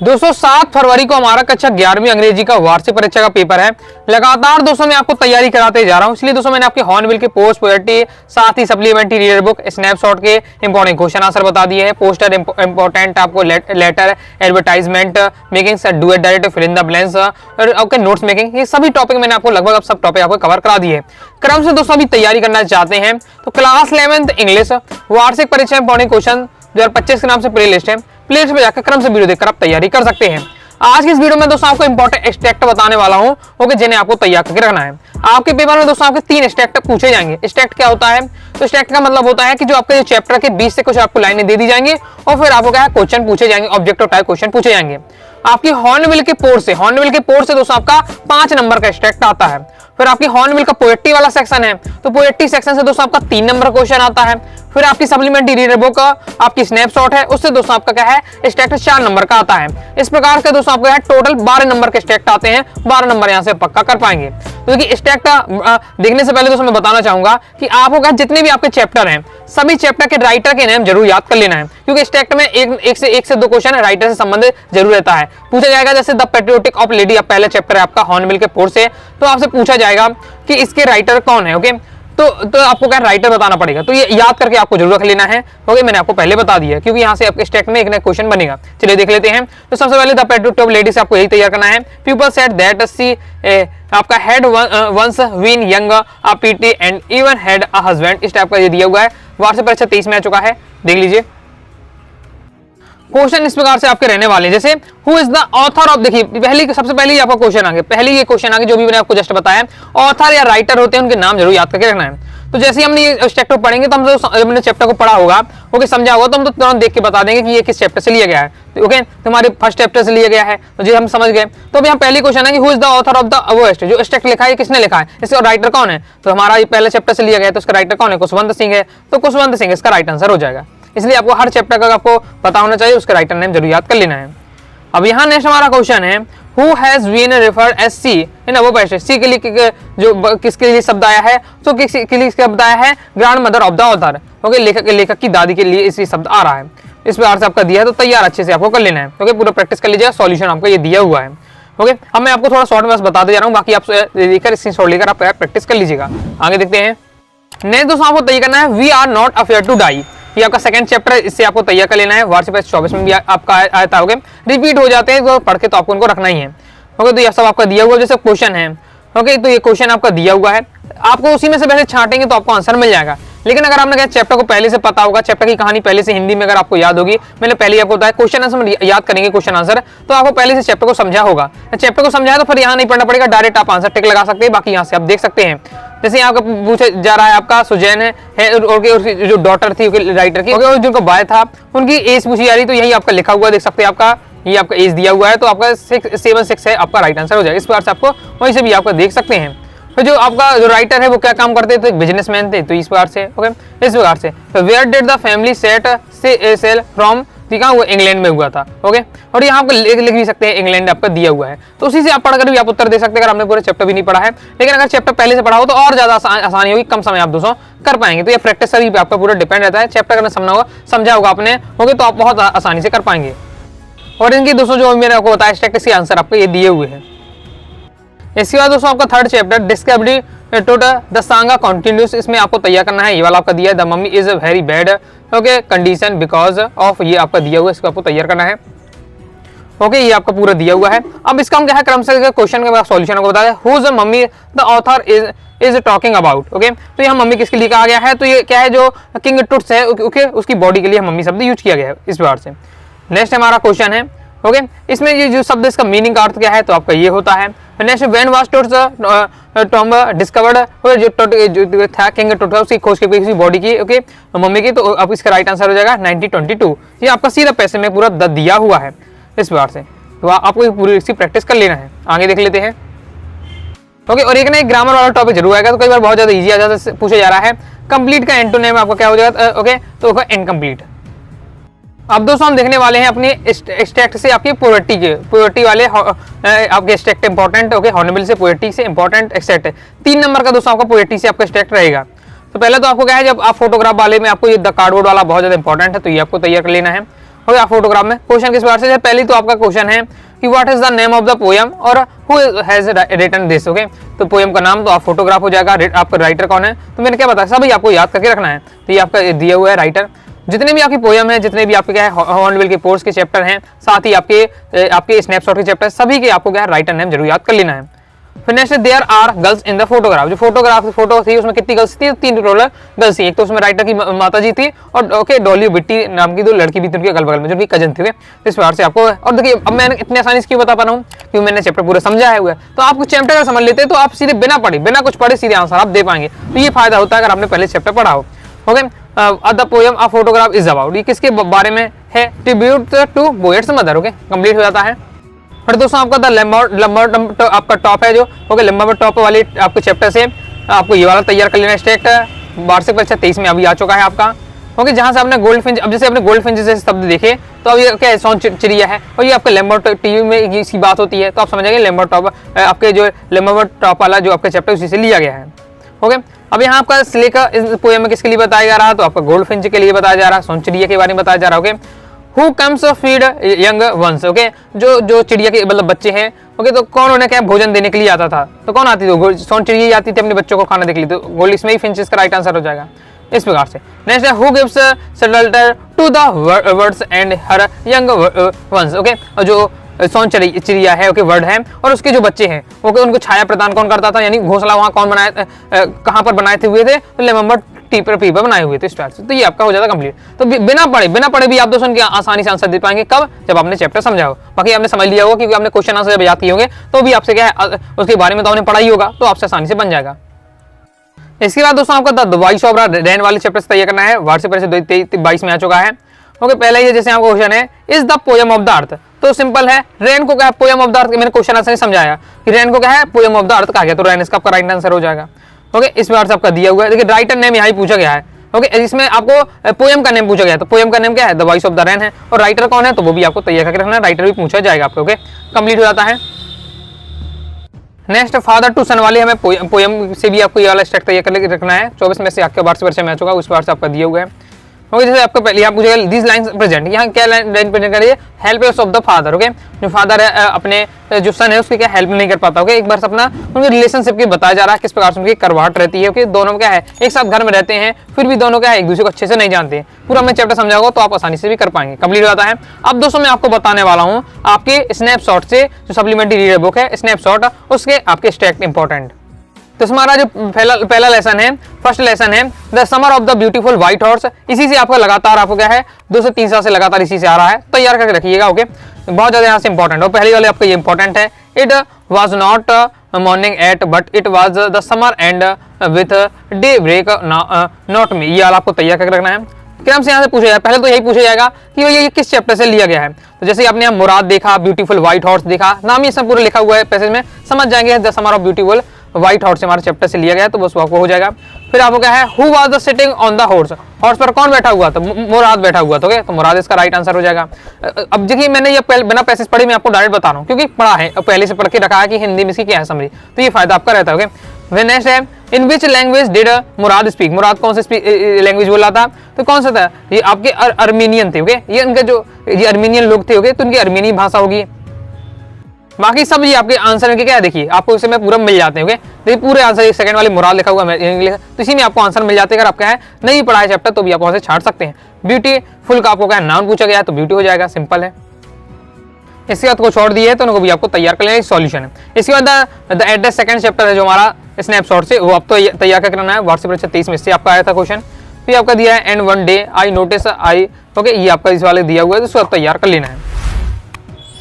दोस्तों 7 फरवरी को हमारा कक्षा 11वीं अंग्रेजी का वार्षिक परीक्षा का पेपर है। लगातार दोस्तों मैं आपको तैयारी कराते जा रहा हूं, इसलिए दोस्तों मैंने आपके हॉर्नबिल के पोस्ट पोएट्री, साथ ही सप्लीमेंट्री रीडर बुक, स्नैपशॉट के इंपॉर्टेंट क्वेश्चन आंसर बता दिए हैं। पोस्टर इंपॉर्टेंट आपको letter, advertisement making, duet direct, fill in the blanks और आपके नोट्स मेकिंग, ये सभी टॉपिक मैंने आपको लगभग अब सब टॉपिक आपको कवर करा दिए हैं। क्रम से दोस्तों अभी तैयारी करना चाहते हैं तो क्लास 11th इंग्लिश वार्षिक परीक्षा इंपॉर्टेंट क्वेश्चन 2025 के नाम से प्ले लिस्ट है। प्ले लिस्ट में जाकर क्रम से वीडियो देखकर आप तैयारी कर सकते हैं। आज की इस वीडियो में दोस्तों आपको इंपॉर्टेंट एक्सट्रैक्ट बताने वाला हूं, ओके, जिन्हें आपको तैयार करके रखना है। आपके पेपर में दोस्तों आपके 3 एक्सट्रैक्ट पूछे जाएंगे। एक्सट्रैक्ट क्या होता है? तो एक्सट्रैक्ट का मतलब होता है कि जो आपके जो चैप्टर के 20 से कुछ आपको लाइनें दे दी जाएंगी और फिर आपको क्या है क्वेश्चन पूछे जाएंगे, ऑब्जेक्टिव टाइप क्वेश्चन पूछे जाएंगे। आपकी हॉर्नबिल के पोर्ट से दोस्तों आपका 5 नंबर का एक्सट्रैक्ट आता है। फिर आपकी हॉर्नबिल का पोएट्री वाला सेक्शन है, तो पोएट्री सेक्शन से दोस्तों आपका 3 नंबर क्वेश्चन आता है। फिर आपकी सप्लीमेंट्री रीडर बुक आपकी स्नैपशॉट है, उससे दोस्तों आपका क्या है एक्सट्रैक्ट 4 नंबर का आता है। इस प्रकार से दोस्तों आपको टोटल 12 नंबर के एक्सट्रैक्ट आते हैं। 12 नंबर यहाँ से पक्का कर पाएंगे। तो देखिए एक्सट्रैक्ट देखने से पहले दोस्तों मैं बताना चाहूंगा कि आपको क्या जितने भी आपके चैप्टर हैं सभी चैप्टर के राइटर के नाम जरूर याद कर लेना है, क्योंकि एक्सट्रैक्ट में एक से 2 क्वेश्चन राइटर से संबंधित जरूर रहता है। पूछा जाएगा जैसे द पेट्रियोटिक ऑफ लेडी, अब पहला चैप्टर है आपका हॉर्नबिल के पोर्ट से, तो आपसे पूछा जाएगा कि इसके राइटर कौन है। ओके, तो आपको क्या राइटर बताना पड़ेगा, तो ये याद करके आपको जरूर रख लेना है। ओके, मैंने आपको पहले बता दिया क्योंकि यहाँ से आपके स्टैक में एक नया क्वेश्चन बनेगा। चलिए देख लेते हैं। तो सबसे पहले द पेट्रियोटिक ऑफ लेडी से आपको यही तैयार करना है। पीपल सेड दैट सी आपका had once been young a pretty and even had a husband, इस टाइप का ये दिया हुआ है। वार्षिक परीक्षा 23 में आ चुका है, देख लीजिए। क्वेश्चन इस प्रकार से आपके रहने वाले हैं, जैसे who is the author of, देखिए सबसे पहले आपका क्वेश्चन आगे, पहले ये क्वेश्चन आगे जो भी मैंने आपको जस्ट बताया, ऑथर या राइटर होते हैं उनके नाम जरूर याद करके रखना है। तो जैसे हमने ये चैप्टर पढ़ेंगे तो हम तो हमने चैप्टर को पढ़ा होगा, ओके, समझा होगा, तो हम तो तुरंत देख के बता देंगे कि ये किस चैप्टर से लिया गया है। ओके, तुम्हारे फर्स्ट चैप्टर से लिया गया है, तो जी हम समझ गए। तो अभी हम पहली क्वेश्चन है कि who is the author of the वो जो एक्सट्रैक्ट लिखा है किसने लिखा है, इसका राइटर कौन है। तो हमारा ये पहले चैप्टर से लिया गया है, तो इसका राइटर कौन है, कुशवंत सिंह है। तो कुशवंत सिंह इसका राइट आंसर हो जाएगा। इसलिए आपको हर चैप्टर का आपको पता होना चाहिए, उसका राइटर नेम जरूर याद कर लेना है। अब यहाँ नेक्स्ट हमारा क्वेश्चन है who has been referred as C in above passage, C के लिए जो किसके लिए शब्द आया है, तो किसके लिए शब्द आया है, grand mother of the author. Okay, लेखक की दादी के लिए इसी शब्द आ रहा है। इस प्रकार से आपका दिया है, तो तैयार अच्छे से आपको कर लेना है। ओके, पूरा प्रैक्टिस कर लीजिएगा, सॉल्यूशन आपका ये दिया हुआ है। ओके, अब मैं आपको थोड़ा शॉर्ट में बस बताते जा रहा हूँ, बाकी आप लेकर स्क्रीनशॉट लेकर आप प्रैक्टिस कर लीजिएगा। आगे देखते हैं। नेक्स्ट दोस्तों आपको तैयार करना है we are not afraid to die, ये आपका सेकंड चैप्टर है, इससे आपको तैयार कर लेना है। वार्षिक 24 में भी आपका आया था। ओके, रिपीट हो जाते हैं तो पढ़ के तो आपको उनको रखना ही है। ओके, तो ये सब आपका दिया हुआ जैसे क्वेश्चन है। ओके, तो ये क्वेश्चन आपका दिया हुआ है, आपको उसी में से वैसे छांटेंगे तो आपको आंसर मिल जाएगा। लेकिन अगर आपने चैप्टर को पहले से पता होगा, चैप्टर की कहानी पहले से हिंदी में अगर आपको याद होगी, मैंने पहले आपको बताया क्वेश्चन आंसर याद करेंगे, क्वेश्चन आंसर, तो आपको पहले से चैप्टर को समझा होगा। चैप्टर को समझा है तो फिर यहाँ नहीं पढ़ना पड़ेगा, डायरेक्ट आप आंसर टिक लगा सकते हैं। बाकी यहाँ से आप देख सकते हैं, जैसे यहाँ का पूछा जा रहा है आपका सुजैन है और जो डॉटर थी राइटर की, और जिनका बाय था उनकी एज पूछी जा रही, तो यही आपका लिखा हुआ देख सकते हैं। आपका ये आपका एज दिया हुआ है, तो आपका 676 है आपका राइट आंसर हो जाएगा। इस प्रकार से आपको वहीं से भी आपका देख सकते हैं। तो जो आपका जो राइटर है वो क्या काम करते थे, एक बिजनेसमैन थे, तो इस प्रकार से। ओके, इस प्रकार से where did the family set sail from, कहाँ हुआ, इंग्लैंड में हुआ था। ओके, और यहाँ आपको लिख भी सकते हैं इंग्लैंड आपका दिया हुआ है, तो उसी से आप पढ़कर भी आप उत्तर दे सकते हैं। अगर आपने पूरे चैप्टर भी नहीं पढ़ा है, लेकिन अगर चैप्टर पहले से पढ़ा हो तो और ज्यादा आसानी होगी, कम समय आप दोस्तों कर पाएंगे। तो ये प्रैक्टिस सभी पे आपका पूरा डिपेंड रहता है। चैप्टर अगर समझा होगा आपने, ओके, तो आप बहुत आसानी से कर पाएंगे। और इनकी दोस्तों जो मैंने आपको बताया स्टैटिस्टिक्स के आंसर आपको ये दिए हुए हैं। इसके बाद दोस्तों आपका third chapter discovery to the saga continues, इसमें आपको तैयार करना है। ये वाला आपका दिया है the mummy is a very bad okay condition because of, ये आपका दिया हुआ है, इसको आपको तैयार करना है। ओके, ये आपका पूरा दिया हुआ है। अब इसका हम क्या है क्रम से क्वेश्चन का सॉल्यूशन आपको बताया। Who is the mummy the author is talking about. Okay, तो यहाँ मम्मी किसके लिए कहा गया है, तो ये क्या है जो किंग टुट्स है, ओके, उसकी बॉडी के लिए मम्मी शब्द यूज किया गया है इस बार से। नेक्स्ट हमारा क्वेश्चन है, ओके, इसमें ये जो शब्द इसका मीनिंग का अर्थ क्या है, तो आपका ये होता है। Next when was tomb discovered, जो था किंग टुट उसकी खोज की किसी बॉडी की, ओके, मम्मी की, तो अब इसका राइट आंसर हो जाएगा 1922। ये आपका सीधा पैसे में पूरा दिया हुआ है इस बार से, तो आपको पूरी इसकी प्रैक्टिस कर लेना है। आगे देख लेते हैं। ओके, और एक ना एक ग्रामर वाला टॉपिक जरूर आएगा, तो कई बार बहुत ज्यादा इजी आ जाता है, पूछा जा रहा है कंप्लीट का एंटोनिम आपका क्या हो जाएगा, ओके, तो होगा इनकम्प्लीट। अब दोस्तों हम देखने वाले हैं अपने एक्सट्रैक्ट से आपकी पोएट्री वाले आपके एक्सट्रैक्ट इंपॉर्टेंट, ओके, हॉर्नबिल से पोएट्री से इंपॉर्टेंट एक्सट्रैक्ट 3 नंबर का दोस्तों आपका पोएट्री से आपका एक्सट्रैक्ट रहेगा। तो पहले तो आपको क्या है, जब आप फोटोग्राफ वाले में आपको ये द कार्डबोर्ड वाला बहुत ज्यादा इंपॉर्टेंट है, तो ये आपको तैयार कर लेना है। हो गया फोटोग्राफ में। क्वेश्चन किस प्रकार से, पहली तो आपका क्वेश्चन है कि what is the name of the poem और who has written this. Okay, तो पोयम का नाम, तो आप फोटोग्राफ हो जाएगा, आपका राइटर कौन है, तो मैंने क्या बताया सभी आपको याद करके रखना है। तो ये आपका दिया हुआ है राइटर, जितने भी आपकी पोयम है, जितने भी आपके क्या है हॉर्नबिल के पोर्स के चैप्टर हैं, साथ ही आपके स्नैपशॉट के चैप्टर, सभी के आपको क्या है राइटर नेम जरूर याद कर लेना है। फिर next there are girls in the photograph, जो फोटो थी उसमें कितनी गर्ल्स थी, 3 टोटल गर्ल्स थी। एक तो उसमें राइटर की माता जी थी और ओके डॉली बिट्टी नाम की 2 लड़की भी थी उनके अगल बगल में, जो उनकी कजन थी। इस प्रकार से आपको, और देखिए अब मैंने इतने आसानी से क्यों बता पा रहा हूँ, क्योंकि मैंने चैप्टर पूरा समझा है हुआ है। तो आपको चैप्टर अगर समझ लेते तो आप सीधे बिना कुछ पढ़े सीधे आंसर आप दे पाएंगे। तो ये फायदा होता है अगर आपने पहले चैप्टर पढ़ा हो। Okay, the poem a photograph is about, ये किसके बारे में है, tribute to poets mother. Okay, complete हो जाता है। फिर दोस्तों आपका द लंबर्ट आपका टॉप है जो, ओके, लंबर्ट टॉप वाले आपके चैप्टर से आपको ये वाला तैयार कर लेना। स्टेट वार्षिक परीक्षा 23 में अभी आ चुका है आपका। ओके, जहां से आपने गोल्ड फिंच, अब जैसे आपने गोल्ड फिंच जैसे शब्द देखे तो अब ये क्या है, सॉन्ग चिड़िया है, और ये आपका लंबर्ट टीवी में इसकी बात होती है, तो आप समझ जाएंगे लंबर्ट टॉप आपके जो लंबर्ट टॉप वाला जो आपका चैप्टर उसी से लिया गया है। ओके, अब यहाँ आपका स्लेक इस पोएम में किसके लिए बताया जा रहा है, तो आपका गोल्ड फिंच के लिए बताया जा रहा है, सॉन्ग चिड़िया के बारे में बताया जा रहा है। Okay, who comes feed young ones, okay, जो चिड़िया के मतलब बच्चे हैं, ओके, तो कौन उन्हें क्या भोजन देने के लिए आता था, तो कौन आती थी, सोन चिड़िया आती थी अपने बच्चों को खाना देने के लिए, तो गोल्ड इसमें ही फिंच का राइट आंसर हो जाएगा इस प्रकार से। नेक्स्ट है who gives shelter to the birds and her young ones, okay, और जो सोन चिड़िया है, ओके, वर्ड है, और उसके जो बच्चे हैं, ओके, उनको छाया प्रदान कौन करता था, यानी घोंसला वहां कौन बनाए, कहां पर बनाए थे हुए थे, तो लेमबर्ट पीपर बनाए हुए थे स्टार से। तो ये आपका हो जाता कंप्लीट। तो बिना पढ़े भी आप दोस्तों के आसानी से आंसर दे पाएंगे, कब, जब आपने चैप्टर समझा हो। बाकी आपने समझ लिया होगा क्योंकि आपने क्वेश्चन आंसर जब याद किए होंगे तो भी आपसे क्या है उसके बारे में तो आपने पढ़ा ही होगा, तो आपसे आसानी से बन जाएगा। इसके बाद दोस्तों आपका द वॉइस ऑफ रैन वाले चैप्टर से तैयार करना है, वार्षिक परीक्षा 2022 में आ चुका है। ओके, पहला ये जैसे आपका क्वेश्चन है is the poem of the earth, तो सिंपल है, रेन को क्या है पोयम ऑफ द अर्थ, मैंने क्वेश्चन आंसर समझाया कि रेन को क्या है पोयम ऑफ द अर्थ कहा गया, तो रेन इसका आपका राइट आंसर हो जाएगा। ओके, इस बार से आपका दिया हुआ है, देखिए राइटर नेम यहाँ ही पूछा गया है। ओके, इसमें आपको पोयम का नेम पूछा गया है, तो पोयम का नेम क्या है, the voice of the rain है, और राइटर कौन है, तो वो भी आपको तैयार करके रखना है, राइटर भी पूछा जाएगा आपको। ओके, कंप्लीट हो जाता है। नेक्स्ट फादर टू सन वाले हमें पोयम से भी आपको ये वाला स्ट्रक्चर तैयार करके रखना है। 24 में से आपके वार्षिक परीक्षा में आ चुका, उस बार से आपका दिया हुआ है। ओके, जैसे आपको पहले यहाँ पूछेगा दिस लाइंस प्रेजेंट, यहाँ क्या लाइन प्रेजेंट करिए, help of the father. Okay, जो फादर है अपने जो सन है उसकी क्या हेल्प नहीं कर पाता। ओके, एक बार अपना उनके रिलेशनशिप की बताया जा रहा है, किस प्रकार से उनकी करवाहट रहती है। ओके, दोनों क्या है एक साथ घर में रहते हैं, फिर भी दोनों क्या है एक दूसरे को अच्छे से नहीं जानते। पूरा मैं चैप्टर समझा होगा तो आप आसानी से भी कर पाएंगे, कंप्लीट हो जाता है। अब दोस्तों मैं आपको बताने वाला हूँ आपके स्नैपशॉट से, जो सप्लीमेंट्री रीडर बुक है स्नैपशॉट, उसके आपके स्टैक इंपॉर्टेंट। तो हमारा जो पहला लेसन है, फर्स्ट लेसन है the summer of the beautiful white horse, इसी से आपका लगातार आपको क्या है 2 से 3 साल से लगातार इसी से आ रहा है, तैयार करके रखिएगा। ओके, बहुत ज्यादा यहाँ से इंपॉर्टेंट, और पहले वाले आपका ये इंपॉर्टेंट है, it was not morning at but it was the summer and with day break not me, ये आपको तैयार करके रखना है। क्रम से यहाँ से पूछा जाए, पहले तो यही पूछा जाएगा कि ये किस चैप्टर से लिया गया है। तो जैसे आपने यहाँ मुराद देखा, ब्यूटीफुल व्हाइट हॉर्स देखा, नाम ही सब पूरा लिखा हुआ है पैसेज में, समझ जाएंगे the summer of beautiful white horse हमारे चैप्टर से लिया गया, तो बस आपको हो जाएगा। फिर आपको क्या है who was the sitting on the horse, horse पर कौन बैठा हुआ था, मुराद बैठा हुआ था। ओके, तो मुराद इसका राइट आंसर हो जाएगा। अब देखिए मैंने ये बिना पैसेज पढ़े मैं आपको डायरेक्ट बता रहा हूँ, क्योंकि पढ़ा है पहले से पढ़ के रखा है कि हिंदी में इसकी क्या है समरी, तो ये फायदा आपका रहता है। ओके, नेक्स्ट है in which language did Murad speak, Murad कौन से लैंग्वेज बोल रहा था, तो कौन सा था, ये आपके अर्मीनियन थे। ओके, ये उनके जो ये अर्मीनियन लोग थे, ओके, तो उनकी अर्मीनी भाषा होगी। बाकी सब ये आपके आंसर के क्या है, देखिए आपको इसमें पूरा मिल जाते हैं। ओके, देखिए पूरे आंसर एक सेकंड वाले मुराद लिखा हुआ है, तो इसी में आपको आंसर मिल जाते हैं। अगर आपका है नहीं पढ़ा है चैप्टर तो भी आप वहां से छाट सकते हैं। ब्यूटीफुल का आपको क्या नाम पूछा गया है, तो ब्यूटी हो जाएगा, सिंपल है। इसके बाद को छोड़ दिए है तो उनको भी आपको तैयार कर लेना, सॉल्यूशन है। इसके बाद द एड्रेस सेकंड चैप्टर है जो हमारा स्नैपशॉट से, वो आपको तैयार करके रखना है। वार्षिक परीक्षा 23 में से आपका आया था क्वेश्चन, फिर आपका दिया है and one day I notice I, okay, ये आपका इस वाले दिया हुआ है, तो उसको आप तैयार कर लेना है।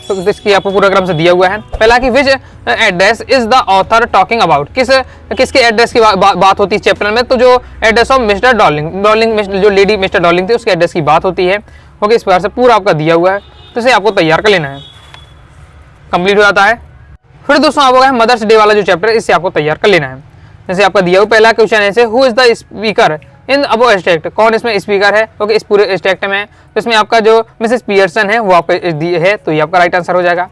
तो इसकी आपको पूरा क्रम से दिया हुआ है। पहला कि which address is the author talking about, किसके एड्रेस की बात होती है चैप्टर में, तो जो एड्रेस ऑफ मिस्टर डॉर्लिंग जो लेडी मिस्टर डॉर्लिंग थी उसके एड्रेस की बात होती है। ओके, इस प्रकार से पूरा आपका दिया हुआ है, तो इसे आपको तैयार कर लेना है, कंप्लीट हो जाता है। फिर दोस्तों आपको है मदर्स डे वाला जो चैप्टर है, इससे आपको तैयार कर लेना है। जैसे आपका दिया हुआ पहला क्वेश्चन है who is the speaker in above state, कौन इसमें स्पीकर है। ओके, इस पूरे स्टेट में तो इसमें आपका जो मिसेस पियर्सन है वो आपका है, तो ये आपका राइट आंसर हो जाएगा।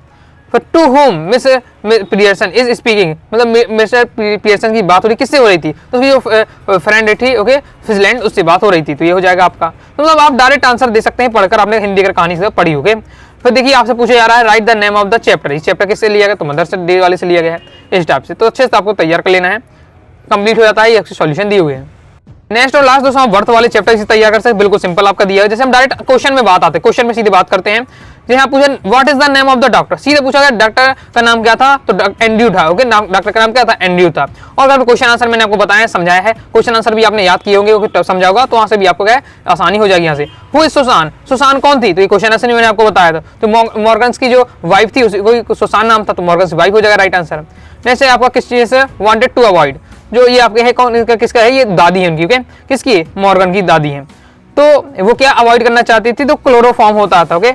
तो to whom miss Pearson is speaking, मतलब मिस्टर पियर्सन की बात हो रही, किससे हो रही थी? तो ये फ्रेंड थी, ओके, फिजलैंड, उससे बात हो रही थी, तो ये हो जाएगा आपका। तो मतलब आप डायरेक्ट आंसर दे सकते हैं पढ़कर, आपने हिंदी अगर कहानी से पढ़ी होगी। फिर देखिए आपसे पूछा जा रहा है right the name of the chapter, इस चैप्टर किससे लिया गया? तो मदर्स डे वाले से लिया गया है, इस टाइप से। तो अच्छे से आपको तैयार कर लेना है, कंप्लीट हो जाता है, ये सॉल्यूशन दिए हुए हैं। नेक्स्ट और लास्ट दोस्तों आप वर्थ वाले चैप्टर से तैयार कर सकते हैं, बिल्कुल सिंपल आपका दिया है। जैसे हम डायरेक्ट क्वेश्चन में बात आते हैं, क्वेश्चन में सीधे बात करते हैं। जैसे पूछा what is the name of the doctor, सीधे पूछा गया डॉक्टर का नाम क्या था? तो एंड्रयू था, ओके, डॉक्टर का नाम क्या था? एंड्रयू था। और अगर क्वेश्चन आंसर मैंने आपको बताया समझाया है, क्वेश्चन आंसर भी आपने याद किए होंगे, समझा होगा, तो वहां से भी आपको क्या आसानी हो जाएगी। यहाँ से हु इज सुसान, सुसान कौन थी? तो ये क्वेश्चन आंसर मैंने आपको बताया था। तो मॉर्गन्स की जो वाइफ थी उसको सुसान नाम था, तो मॉर्गन्स वाइफ हो जाएगा राइट आंसर। नेक्स्ट है आपका किस चीज से वांटेड टू अवॉइड, जो ये आपके है कौन, किसका है? ये दादी है उनकी, ओके, किसकी? मॉर्गन की दादी है। तो वो क्या अवॉइड करना चाहती थी? तो क्लोरोफॉर्म होता था, ओके,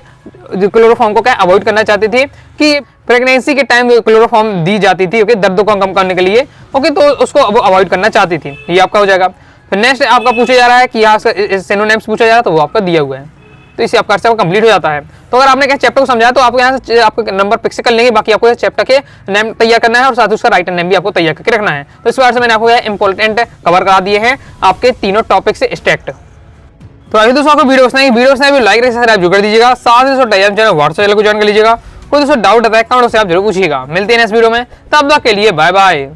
क्लोरोफॉर्म को क्या अवॉइड करना चाहती थी कि प्रेगनेंसी के टाइम क्लोरोफॉर्म दी जाती थी, ओके, दर्द को कम करने के लिए, ओके, तो उसको वो अवॉइड करना चाहती थी, ये आपका हो जाएगा। फिर नेक्स्ट आपका पूछा जा रहा है कि यहाँ सिनोनिम्स पूछा जा रहा है, तो वो आपका दिया हुआ है, तो इससे आपका अर्थ कंप्लीट हो जाता है। तो अगर आपने क्या चैप्टर को समझाया तो आपको यहाँ से आपको नंबर पिक से कर लेंगे, बाकी आपको चैप्टर के नेम तैयार करना है और साथ ही उसका राइटर नेम भी आपको तैयार करके रखना है। तो इस बार से मैंने आपको इंपॉर्टेंट कवर करा दिए हैं आपके तीनों टॉपिक से स्टैक्ड। तो अभी दोस्तों आपको वीडियो पसंद है लाइक सब्सक्राइब जरूर कर दीजिएगा, साथ ही दोस्तों टेलीग्राम चैनल व्हाट्सएप चैनल को ज्वाइन कर लीजिएगा। कोई दोस्तों डाउट आता है कमेंट से आप जरूर पूछिएगा। मिलते हैं नेक्स्ट वीडियो में, तब तक के लिए बाय बाय।